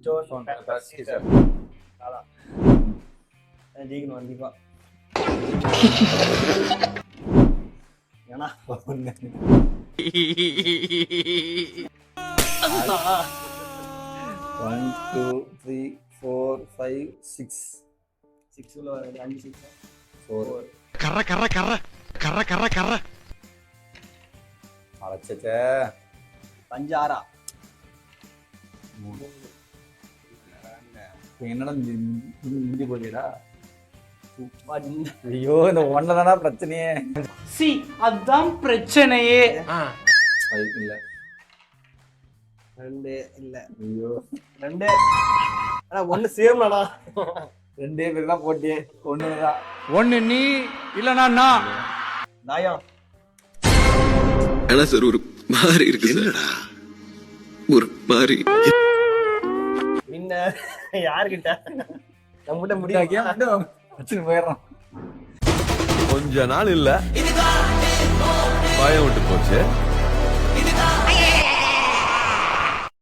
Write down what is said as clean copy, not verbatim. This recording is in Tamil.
ஸ்டோன் சார் அதான் ஜெயிக்கணும் கண்டிப்பா. ஏன்னா 1 2 3 4 5 6 6ல 5 6 4 கர கர கர கர கர கர அடச்சே 5 6 என்னடா முந்தி போலிடா. ஐயோ இந்த ஒன்னதானா பிரச்சனையே. சி அதான் பிரச்சனையே. இல்ல 2 இல்ல. ஐயோ 2 அட 1 சேம்லடா. 2 பேர் தான் போட்டியே. 1 தான். 1 நீ இல்லனா நான். தாயம். ஆனா சார் ஒரு மாதிரி இருக்கு. என்னடா ஒரு மாதிரி என்ன யார்கிட்ட நம்மகிட்ட முடியாது. போயிடுறோம். கொஞ்ச நாள் இல்ல பயம் விட்டு போச்சு.